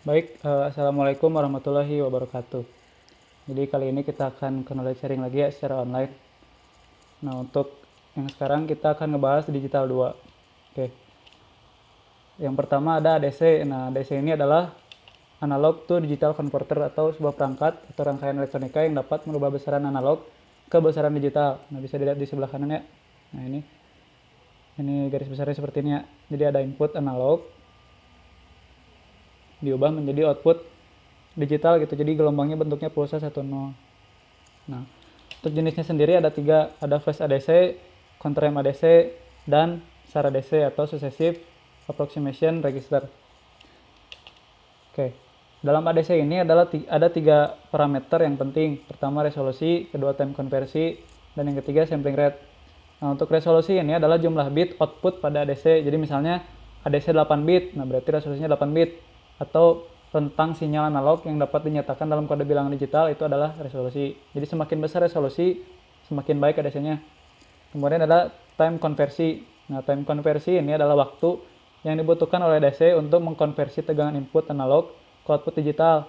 Baik, Assalamualaikum warahmatullahi wabarakatuh. Jadi kali ini kita akan knowledge sharing lagi ya secara online. Nah, untuk yang sekarang kita akan ngebahas digital 2. Oke, yang pertama ada ADC. Nah, ADC ini adalah analog to digital converter atau sebuah perangkat atau rangkaian elektronika yang dapat merubah besaran analog ke besaran digital. Nah, bisa dilihat di sebelah kanan ya. Nah, ini garis besarnya seperti ini ya. Jadi ada input analog diubah menjadi output digital gitu. Jadi gelombangnya bentuknya pulsa 1 0. Nah, untuk jenisnya sendiri ada tiga, ada flash ADC, counter ADC, dan SAR ADC atau Successive Approximation Register. Oke, dalam ADC ini ada tiga parameter yang penting. Pertama resolusi, kedua time konversi, dan yang ketiga sampling rate. Nah, untuk resolusi ini adalah jumlah bit output pada ADC. Jadi misalnya ADC 8 bit, nah berarti resolusinya 8 bit. Atau rentang sinyal analog yang dapat dinyatakan dalam kode bilangan digital itu adalah resolusi. Jadi semakin besar resolusi, semakin baik ADC-nya. Kemudian ada time konversi. Nah, time konversi ini adalah waktu yang dibutuhkan oleh ADC untuk mengkonversi tegangan input analog ke output digital.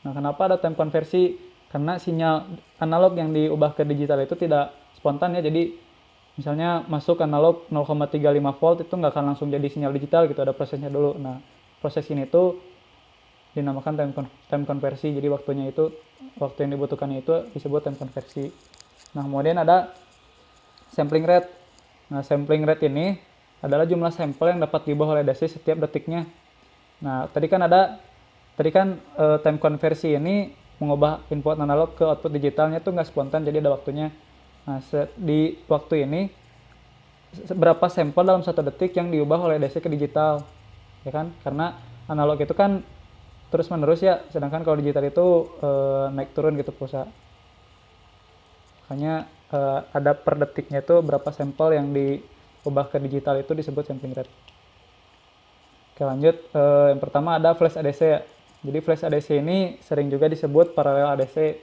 Nah, kenapa ada time konversi? Karena sinyal analog yang diubah ke digital itu tidak spontan ya. Jadi misalnya masuk analog 0,35 volt itu nggak akan langsung jadi sinyal digital gitu, ada prosesnya dulu. Nah, proses ini tuh dinamakan time konversi. Jadi waktu yang dibutuhkannya itu disebut time konversi. Nah, kemudian ada sampling rate. Nah, sampling rate ini adalah jumlah sampel yang dapat diubah oleh DAC setiap detiknya. Nah, time konversi ini mengubah input analog ke output digitalnya tuh nggak spontan, jadi ada waktunya. Nah, di waktu ini berapa sampel dalam satu detik yang diubah oleh DC ke digital, ya kan? Karena analog itu kan terus menerus ya, sedangkan kalau digital itu naik turun gitu pulsa. Makanya ada per detiknya itu berapa sampel yang diubah ke digital itu disebut sampling rate. Oke, lanjut. Yang pertama ada flash ADC ya. Jadi flash ADC ini sering juga disebut paralel ADC.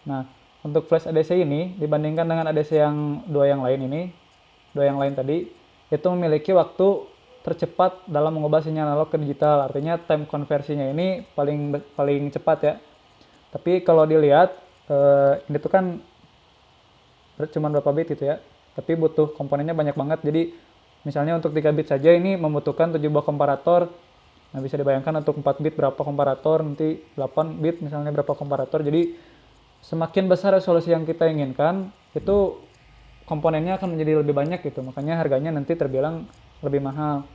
Nah, untuk flash ADC ini dibandingkan dengan ADC yang dua yang lain tadi, itu memiliki waktu tercepat dalam mengubah sinyal analog ke digital. Artinya time konversinya ini paling paling cepat ya. Tapi kalau dilihat ini tuh kan cuma berapa bit gitu ya. Tapi butuh komponennya banyak banget. Jadi misalnya untuk 3 bit saja ini membutuhkan 7 buah komparator. Nah, bisa dibayangkan untuk 4 bit berapa komparator, nanti 8 bit misalnya berapa komparator. Jadi semakin besar resolusi yang kita inginkan, itu komponennya akan menjadi lebih banyak gitu. Makanya harganya nanti terbilang lebih mahal.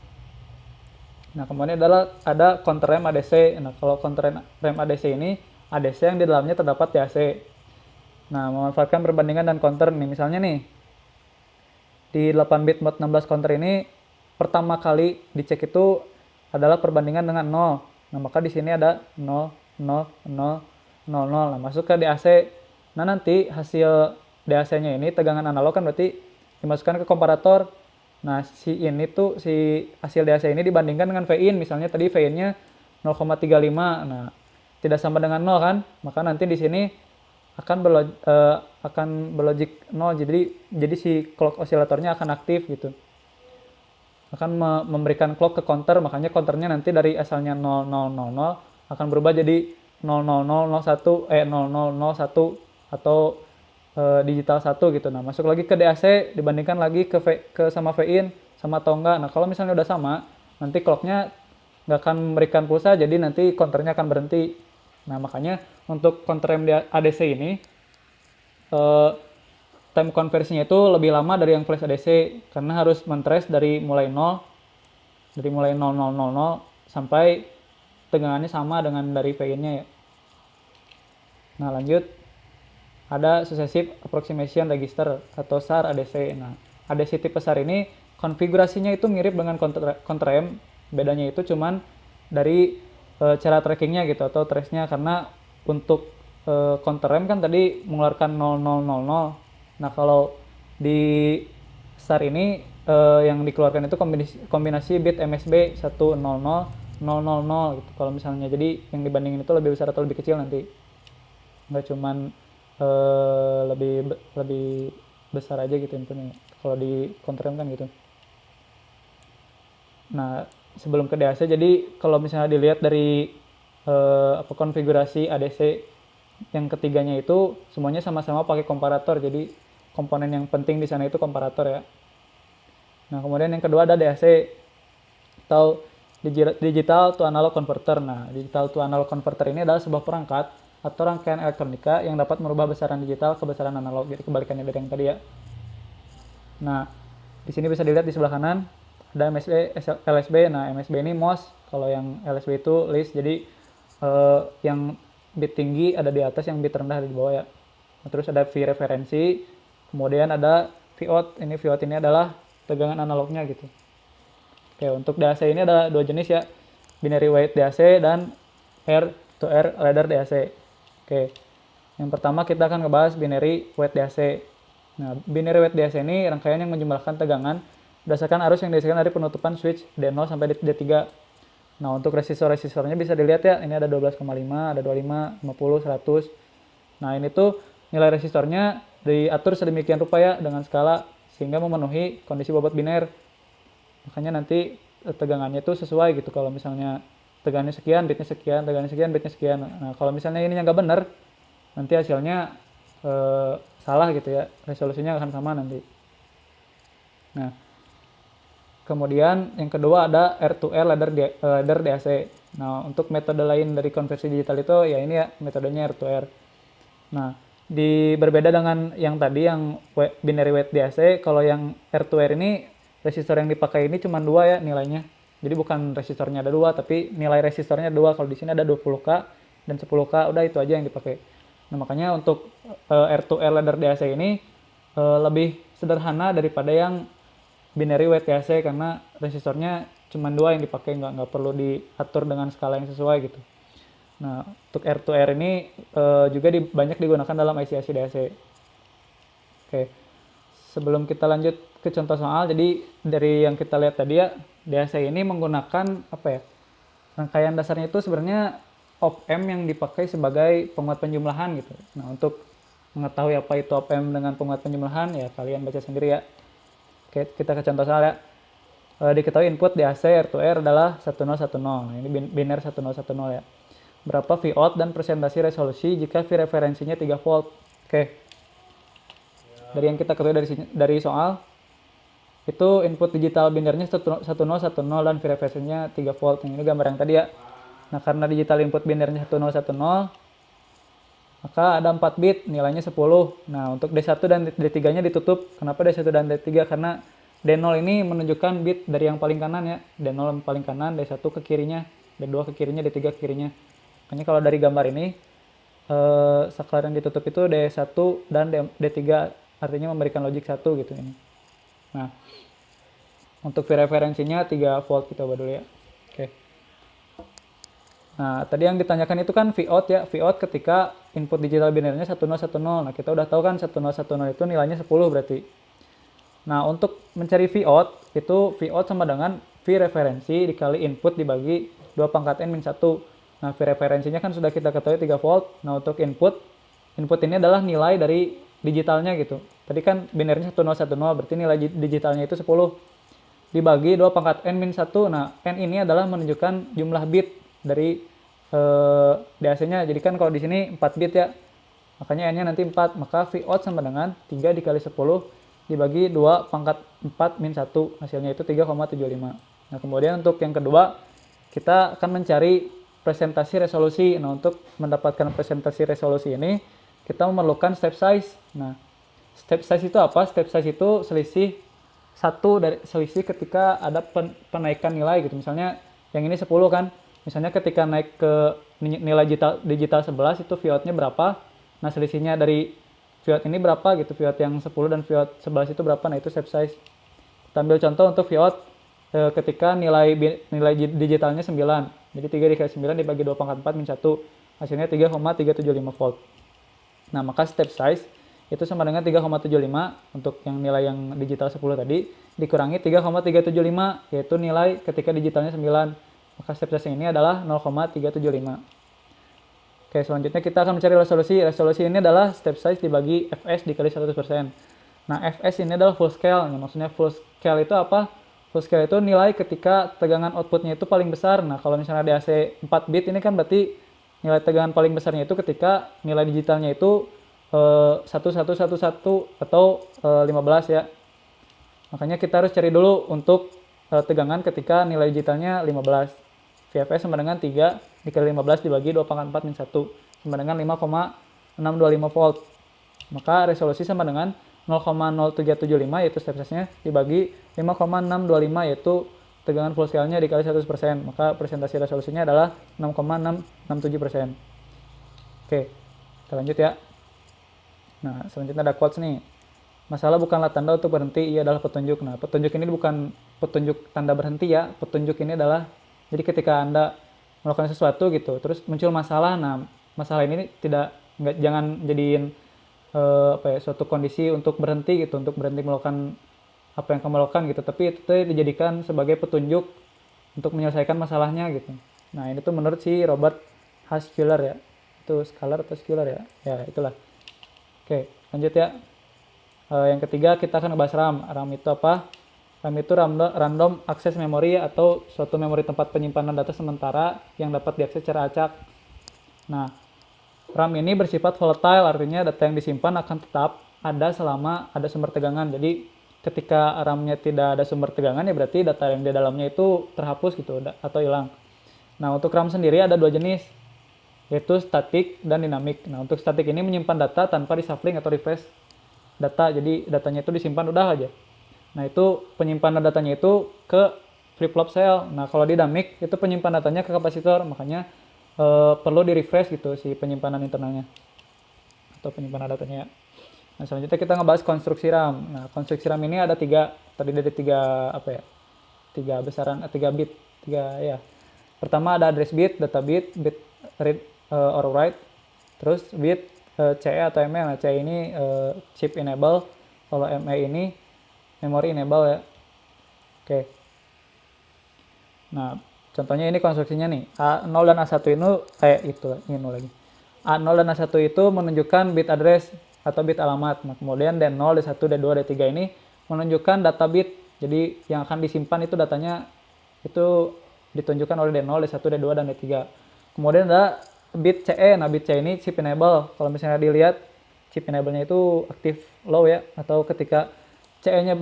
Nah, kemudian ada counter rem ADC. Nah, kalau counter rem ADC ini ADC yang di dalamnya terdapat TAC. Nah, memanfaatkan perbandingan dan counter nih. Misalnya nih, di 8 bit mod 16 counter ini pertama kali dicek itu adalah perbandingan dengan 0. Nah, maka di sini ada 0, 0, 0, 0, 0. Nah, masuk ke DAC. Nah, nanti hasil DAC-nya ini tegangan analog kan berarti dimasukkan ke komparator. Nah, si hasil DAC ini dibandingkan dengan VIN. Misalnya tadi VIN-nya 0,35. Nah, tidak sama dengan 0 kan? Maka nanti di sini akan berlogik 0, jadi si clock osilatornya akan aktif gitu, akan memberikan clock ke counter. Makanya counternya nanti dari asalnya 0000 akan berubah jadi 00001 0001 atau digital 1 gitu. Nah, masuk lagi ke DAC dibandingkan lagi ke sama VIN sama atau enggak. Nah, kalau misalnya udah sama, nanti clocknya nggak akan memberikan pulsa, jadi nanti counternya akan berhenti. Nah, makanya untuk counter ADC ini eh, time konversinya itu lebih lama dari yang flash ADC karena harus mentrace dari mulai 0000 sampai tegangannya sama dengan dari VIN-nya ya. Nah, lanjut ada Successive Approximation Register atau SAR ADC. Nah, ADC tipe SAR ini konfigurasinya itu mirip dengan counter rem, bedanya itu cuman dari cara trackingnya gitu atau trace-nya, karena untuk counter rem kan tadi mengeluarkan 0000. Nah, kalau di SAR ini yang dikeluarkan itu kombinasi bit MSB 100 000 gitu. Kalau misalnya jadi yang dibandingin itu lebih besar atau lebih kecil nanti. Nggak cuman lebih lebih besar aja gitu inputnya. Kalau di counter rem kan gitu. Nah, sebelum ke DAC, jadi kalau misalnya dilihat dari konfigurasi ADC yang ketiganya itu semuanya sama-sama pakai komparator. Jadi komponen yang penting di sana itu komparator ya. Nah, kemudian yang kedua ada DAC atau digital to analog converter. Nah, digital to analog converter ini adalah sebuah perangkat atau rangkaian elektronika yang dapat merubah besaran digital ke besaran analog. Jadi kebalikannya dari yang tadi ya. Nah, di sini bisa dilihat di sebelah kanan ada MSB, LSB. Nah, MSB ini MOS, kalau yang LSB itu list. Jadi yang bit tinggi ada di atas, yang bit rendah ada di bawah ya. Nah, terus ada V referensi, kemudian ada Vout. Ini Vout ini adalah tegangan analognya gitu. Oke, untuk DAC ini ada dua jenis ya, binary weight DAC dan air to air ladder DAC. Oke, yang pertama kita akan ngebahas binary weight DAC. Nah, binary weight DAC ini rangkaian yang menjumlahkan tegangan berdasarkan arus yang dihasilkan dari penutupan switch D0 sampai D3. Nah, untuk resistor-resistornya bisa dilihat ya, ini ada 12,5, ada 25, 50, 100. Nah, ini tuh nilai resistornya diatur sedemikian rupa ya, dengan skala sehingga memenuhi kondisi bobot biner. Makanya nanti tegangannya itu sesuai gitu. Kalau misalnya tegangannya sekian, bitnya sekian, tegangannya sekian, bitnya sekian. Nah, kalau misalnya ini nggak benar, nanti hasilnya salah gitu ya, resolusinya akan sama nanti. Nah, kemudian yang kedua ada R2R ladder DAC. Nah, untuk metode lain dari konversi digital itu ya ini ya, metodenya R2R. Nah, berbeda dengan yang tadi yang binary weight DAC, kalau yang R2R ini resistor yang dipakai ini cuma 2 ya nilainya. Jadi bukan resistornya ada 2, tapi nilai resistornya 2. Kalau di sini ada 20K dan 10K, udah itu aja yang dipakai. Nah, makanya untuk R2R ladder DAC ini lebih sederhana daripada yang binary weight DAC, karena resistornya cuma 2 yang dipakai, nggak perlu diatur dengan skala yang sesuai gitu. Nah, untuk R2R ini juga banyak digunakan dalam IC-IC DAC. Oke, sebelum kita lanjut ke contoh soal, jadi dari yang kita lihat tadi ya, DAC ini menggunakan apa ya, rangkaian dasarnya itu sebenarnya op-amp yang dipakai sebagai penguat penjumlahan gitu. Nah, untuk mengetahui apa itu op-amp dengan penguat penjumlahan ya kalian baca sendiri ya. Oke, kita ke contoh soal ya. Diketahui input DAC R2R adalah 1010. Nah, ini biner 1010 ya. Berapa Vout dan presentasi resolusi jika V referensinya 3 volt. Oke. Dari yang kita ketahui dari soal, itu input digital binernya 1010 dan V referensinya 3 volt. Ini gambar yang tadi ya. Nah, karena digital input binernya 1010, maka ada 4 bit, nilainya 10. Nah, untuk D1 dan D3-nya ditutup. Kenapa D1 dan D3? Karena D0 ini menunjukkan bit dari yang paling kanan ya. D0 paling kanan, D1 ke kirinya, D2 ke kirinya, D3 ke kirinya. Makanya kalau dari gambar ini, saklar yang ditutup itu D1 dan D3, artinya memberikan logic 1 gitu ini. Nah, untuk V referensinya 3 volt, kita coba dulu ya. Oke. Nah, tadi yang ditanyakan itu kan Vout ya. Vout ketika input digital binernya 1010. Nah, kita udah tahu kan 1010 itu nilainya 10 berarti. Nah, untuk mencari Vout, itu Vout sama dengan V referensi dikali input dibagi 2 pangkat N min 1. Nah, V referensinya kan sudah kita ketahui 3 volt. Nah, untuk input ini adalah nilai dari digitalnya gitu. Tadi kan binernya 1010, berarti nilai digitalnya itu 10. Dibagi 2 pangkat N min 1. Nah, N ini adalah menunjukkan jumlah bit dari DAC-nya. Jadi kan kalau di sini 4 bit ya, makanya N-nya nanti 4, maka Vout sama dengan 3 dikali 10 dibagi 2 pangkat 4 min 1, hasilnya itu 3,75. Nah, kemudian untuk yang kedua, kita akan mencari presentasi resolusi. Nah, untuk mendapatkan presentasi resolusi ini, kita memerlukan step size. Nah, step size itu apa? Step size itu selisih ketika ada penaikan nilai gitu. Misalnya yang ini 10 kan, misalnya ketika naik ke nilai digital 11 itu Vout-nya berapa, nah selisihnya dari Vout ini berapa gitu, Vout yang 10 dan Vout 11 itu berapa, nah itu step size. Kita ambil contoh untuk Vout ketika nilai digitalnya 9, jadi 3 dikali 9 dibagi 2 pangkat 4 min 1, hasilnya 3,375 volt. Nah, maka step size itu sama dengan 3,75 untuk yang nilai yang digital 10 tadi, dikurangi 3,375, yaitu nilai ketika digitalnya 9. Maka step size ini adalah 0,375. Oke, selanjutnya kita akan mencari resolusi. Resolusi ini adalah step size dibagi Fs dikali 100%. Nah, Fs ini adalah full scale. Nah, maksudnya full scale itu apa? Full scale itu nilai ketika tegangan outputnya itu paling besar. Nah, kalau misalnya di AC 4 bit ini kan berarti nilai tegangan paling besarnya itu ketika nilai digitalnya itu 1111 atau 15 ya. Makanya kita harus cari dulu untuk tegangan ketika nilai digitalnya 15. VFS sama dengan 3 dikali 15 dibagi 2/4 min 1 sama dengan 5,625 volt. Maka resolusi sama dengan 0,0775 yaitu step size-nya dibagi 5,625 yaitu tegangan full scale-nya dikali 100%. Maka presentasi resolusinya adalah 6,667%. Oke, kita lanjut ya. Nah, selanjutnya ada quotes nih. Masalah bukanlah tanda untuk berhenti, ia adalah petunjuk. Nah, petunjuk ini bukan petunjuk tanda berhenti ya. Petunjuk ini adalah, jadi ketika Anda melakukan sesuatu gitu, terus muncul masalah, nah masalah ini jangan jadiin suatu kondisi untuk berhenti gitu, untuk berhenti melakukan apa yang kamu lakukan gitu, tapi itu dijadikan sebagai petunjuk untuk menyelesaikan masalahnya gitu. Nah, ini tuh menurut si Robert Haskeuler ya. Itu Scalar atau Scalar ya? Ya, itulah. Oke, lanjut ya. Yang ketiga kita akan ngebahas RAM. RAM itu apa? RAM itu random access memory atau suatu memori tempat penyimpanan data sementara yang dapat diakses secara acak. Nah, RAM ini bersifat volatile, artinya data yang disimpan akan tetap ada selama ada sumber tegangan. Jadi ketika RAM-nya tidak ada sumber tegangan ya berarti data yang di dalamnya itu terhapus gitu atau hilang. Nah, untuk RAM sendiri ada dua jenis, yaitu static dan dinamik. Nah, untuk static ini menyimpan data tanpa reshuffling atau refresh data, jadi datanya itu disimpan udah aja. Nah, itu penyimpanan datanya itu ke flip-flop cell. Nah, kalau dinamik itu penyimpan datanya ke kapasitor, makanya perlu di refresh gitu si penyimpanan internalnya atau penyimpanan datanya. Nah, selanjutnya kita ngebahas konstruksi RAM. Nah, konstruksi RAM ini ada terdiri dari tiga bit, ya. Pertama ada address bit, data bit, bit read or write, terus bit CE atau ME. Nah, CE ini chip enable, kalau ME ini memory enable ya. Oke. Nah, contohnya ini konstruksinya nih. A0 dan A1 ini lagi. A0 dan A1 itu menunjukkan bit address atau bit alamat. Nah, kemudian D0, D1, D2, D3 ini menunjukkan data bit. Jadi yang akan disimpan itu datanya itu ditunjukkan oleh D0, D1, D2, dan D3. Kemudian ada bit CE. Nah, bit CE ini chip enable. Kalau misalnya dilihat chip enable-nya itu aktif low ya, atau ketika CE-nya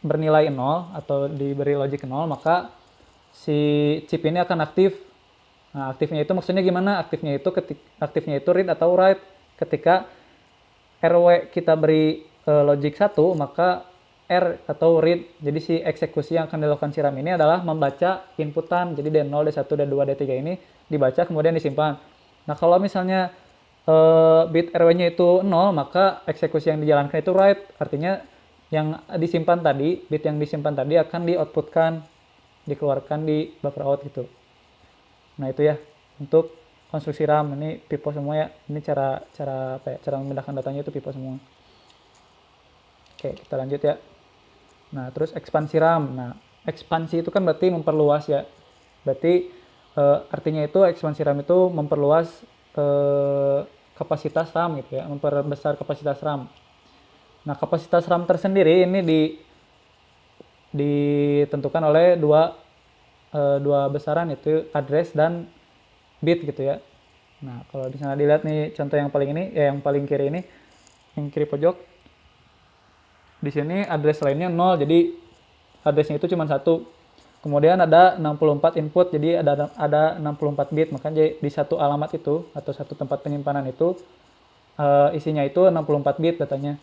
bernilai 0 atau diberi logic 0, maka si chip ini akan aktif. Nah, aktifnya itu maksudnya gimana? Aktifnya itu read atau write. Ketika RW kita beri logic 1, maka R atau read. Jadi si eksekusi yang akan dilakukan si RAM ini adalah membaca inputan. Jadi D0, D1, D2, D3 ini dibaca kemudian disimpan. Nah, kalau misalnya bit RW-nya itu 0, maka eksekusi yang dijalankan itu write. Artinya yang disimpan tadi, bit yang disimpan tadi akan di-outputkan, dikeluarkan di buffer out gitu. Nah, itu ya untuk konstruksi RAM. Ini pipo semua ya. Ini cara memindahkan datanya itu pipo semua. Oke, kita lanjut ya. Nah, terus ekspansi RAM. Nah, ekspansi itu kan berarti memperluas ya. Berarti artinya itu ekspansi RAM itu memperluas kapasitas RAM gitu ya, memperbesar kapasitas RAM. Nah, kapasitas RAM tersendiri ini ditentukan oleh dua besaran, yaitu address dan bit gitu ya. Nah, kalau misalnya dilihat nih contoh yang paling kiri ini, yang kiri pojok. Di sini address lainnya 0, jadi addressnya itu cuma 1. Kemudian ada 64 input, jadi ada 64 bit, makanya di satu alamat itu atau satu tempat penyimpanan itu isinya itu 64 bit datanya.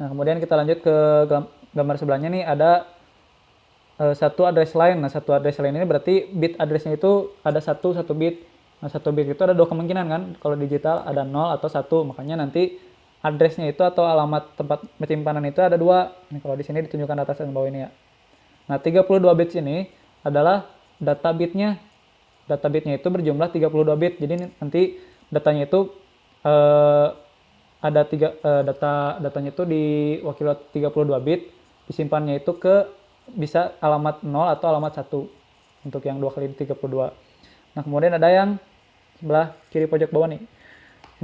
Nah, kemudian kita lanjut ke gambar sebelahnya nih, ada satu address line. Nah, satu address line ini berarti bit addressnya itu ada satu bit. Nah, satu bit itu ada dua kemungkinan kan, kalau digital ada 0 atau 1, makanya nanti addressnya itu atau alamat tempat penyimpanan itu ada 2. Nih, kalau di sini ditunjukkan atas dan bawah ini ya. Nah, 32 bits ini adalah data bitnya. Data bitnya itu berjumlah 32 bit. Jadi nanti datanya itu datanya itu diwakili 32 bit, disimpannya itu ke bisa alamat 0 atau alamat 1 untuk yang 2 kali 32. Nah, kemudian ada yang sebelah kiri pojok bawah nih.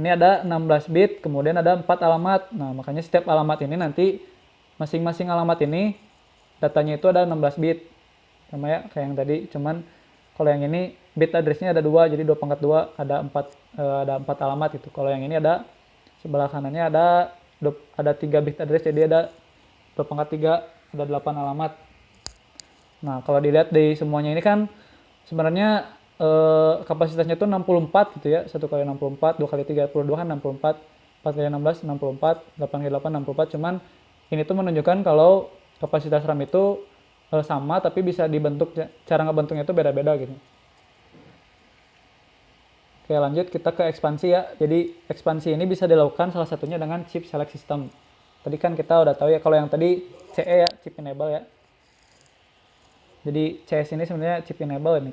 Ini ada 16 bit, kemudian ada 4 alamat. Nah, makanya setiap alamat ini nanti masing-masing alamat ini datanya itu ada 16 bit. Sama ya kayak yang tadi, cuman kalau yang ini bit address-nya ada 2, jadi 2 pangkat 2 ada 4 alamat gitu. Kalau yang ini ada sebelah kanannya ada 3 bit address, jadi ada 2 pangkat 3 ada 8 alamat. Nah, kalau dilihat di semuanya ini kan sebenarnya kapasitasnya itu 64 gitu ya. 1 kali 64, 2 kali 32 kan 64, 4 kali 16 64, 8 kali 8 64. Cuman ini tuh menunjukkan kalau kapasitas RAM itu sama tapi bisa dibentuk, cara ngebentuknya itu beda-beda gitu. Oke, lanjut kita ke ekspansi ya. Jadi ekspansi ini bisa dilakukan salah satunya dengan chip select system. Tadi kan kita udah tahu ya, kalau yang tadi CE ya, chip enable ya. Jadi CS ini sebenarnya chip enable ini.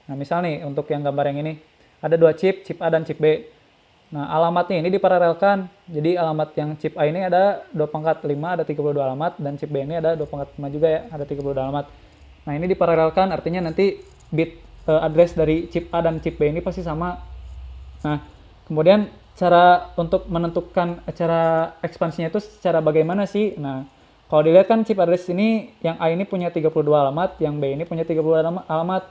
Nah, misal nih untuk yang gambar yang ini ada 2 chip, chip A dan chip B. Nah, alamatnya ini diparalelkan. Jadi alamat yang chip A ini ada 2 pangkat 5, ada 32 alamat, dan chip B ini ada 2 pangkat 5 juga ya, ada 32 alamat. Nah, ini diparalelkan artinya nanti bit address dari chip A dan chip B ini pasti sama. Nah, kemudian cara untuk menentukan cara ekspansinya itu secara bagaimana sih? Nah, kalau dilihat kan chip address ini yang A ini punya 32 alamat, yang B ini punya 32 alamat.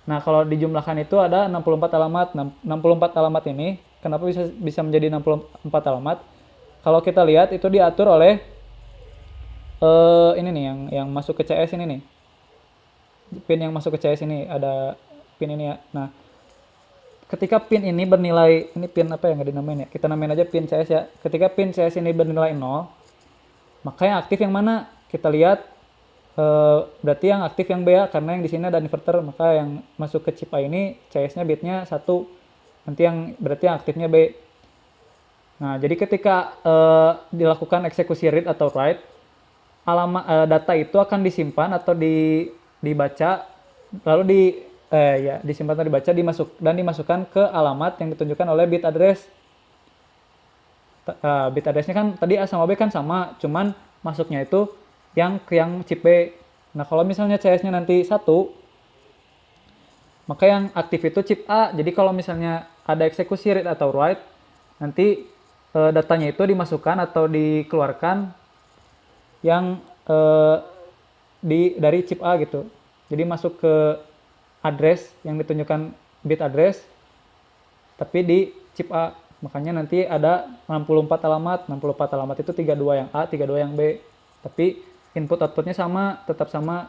Nah, kalau dijumlahkan itu ada 64 alamat. Nah, 64 alamat ini kenapa bisa menjadi 64 alamat? Kalau kita lihat itu diatur oleh ini nih yang masuk ke CS ini nih. Pin yang masuk ke CS ini ada pin ini ya. Nah, ketika pin ini bernilai, ini pin apa ya nggak dinamain ya? Kita namain aja pin CS ya. Ketika pin CS ini bernilai 0, maka yang aktif yang mana? Kita lihat berarti yang aktif yang B ya, karena yang di sini ada inverter, maka yang masuk ke chip A ini CS-nya bitnya 1. Nanti yang berarti yang aktifnya B. Nah, jadi ketika dilakukan eksekusi read atau write, data itu akan disimpan atau dibaca, lalu disimpan atau dibaca, dimasukkan ke alamat yang ditunjukkan oleh bit address. Bit address-nya kan tadi A sama B kan sama, cuman masuknya itu yang chip B. Nah, kalau misalnya CS-nya nanti 1, maka yang aktif itu chip A. Jadi kalau misalnya ada eksekusi read atau write, nanti datanya itu dimasukkan atau dikeluarkan yang dari chip A gitu. Jadi masuk ke address yang ditunjukkan bit address, tapi di chip A. Makanya nanti ada 64 alamat. 64 alamat itu 32 yang A, 32 yang B. Tapi input outputnya sama, tetap sama.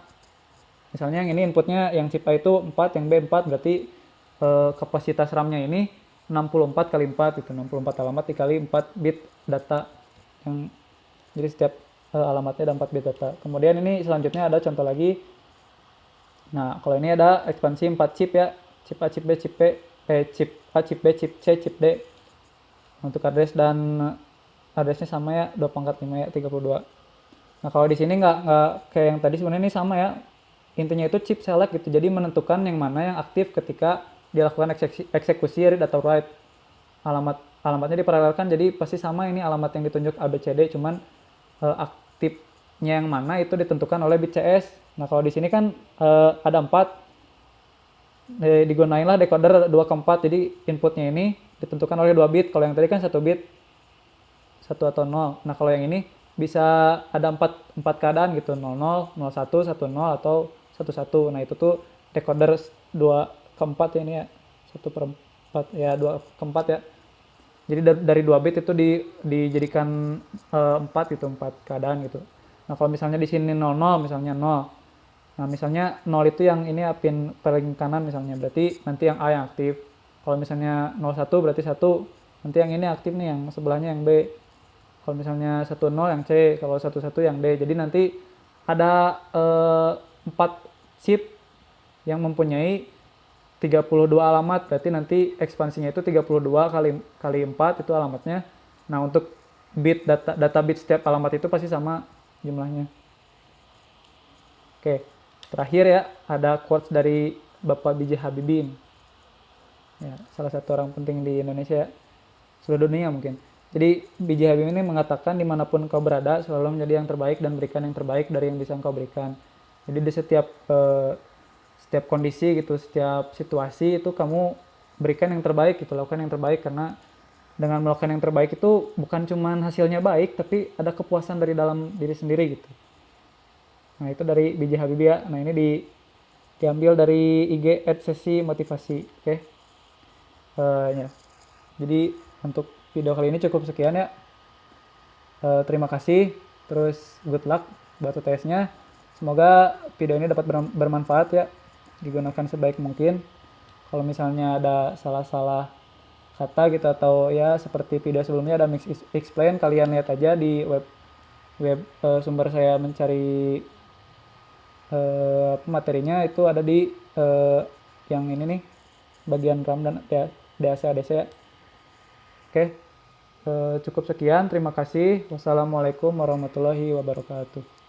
Misalnya yang ini inputnya yang chip A itu 4, yang B 4, berarti kapasitas RAM-nya ini 64 kali 4 itu 64 alamat dikali 4 bit data. Jadi setiap alamatnya ada 4 bit data. Kemudian ini selanjutnya ada contoh lagi. Nah, kalau ini ada ekspansi 4 chip ya. Chip A, chip B, chip A, chip B, chip C, chip D. Untuk address dan addressnya sama ya, 2 pangkat 5 ya, 32. Nah, kalau di sini nggak kayak yang tadi, sebenarnya ini sama ya. Intinya itu chip select gitu. Jadi menentukan yang mana yang aktif ketika dilakukan eksekusi read atau write. Alamatnya diparalelkan, jadi pasti sama ini alamat yang ditunjuk ABCD, cuman aktifnya yang mana itu ditentukan oleh bit CS. Nah, kalau di sini kan ada 4, digunain lah decoder 2 ke 4, jadi inputnya ini ditentukan oleh 2 bit. Kalau yang tadi kan 1 bit, 1 atau 0. Nah, kalau yang ini bisa ada 4 keadaan gitu, 00, 01, 10 atau 11. Nah, itu tuh decoder 2 ke 4 ya ini ya, 1 per 4 ya, 2 ke 4 ya. Jadi dari 2 bit itu dijadikan 4 gitu, 4 keadaan gitu. Nah, kalau misalnya di sini 00 misalnya 0. Nah, misalnya 0 itu yang ini ya, pin paling kanan misalnya, berarti nanti yang A yang aktif. Kalau misalnya 01 berarti 1, nanti yang ini aktif nih, yang sebelahnya yang B. Kalau misalnya 10 yang C, kalau 11 yang D. Jadi nanti ada 4 chip yang mempunyai 32 alamat, berarti nanti ekspansinya itu 32 kali 4 itu alamatnya. Nah, untuk bit data bit setiap alamat itu pasti sama jumlahnya. Oke, terakhir ya ada quotes dari Bapak B.J. Habibie. Ya, salah satu orang penting di Indonesia, seluruh dunia mungkin. Jadi B.J. Habibie ini mengatakan, dimanapun kau berada selalu menjadi yang terbaik dan berikan yang terbaik dari yang bisa kau berikan. Jadi di setiap kondisi gitu, setiap situasi itu kamu berikan yang terbaik gitu, lakukan yang terbaik, karena dengan melakukan yang terbaik itu bukan cuman hasilnya baik, tapi ada kepuasan dari dalam diri sendiri gitu. Nah itu dari BJ Habibie ya. Nah ini diambil dari IG @sesi motivasi. Oke. Ya. Jadi untuk video kali ini cukup sekian ya. Terima kasih. Terus good luck buat UTS-nya. Semoga video ini dapat bermanfaat ya. Digunakan sebaik mungkin. Kalau misalnya ada salah-salah kata gitu atau ya seperti video sebelumnya ada mix explain, kalian lihat aja di sumber saya mencari materinya itu ada di yang ini nih, bagian RAM dan DAC ADC ya. Oke, cukup sekian, terima kasih. Wassalamualaikum warahmatullahi wabarakatuh.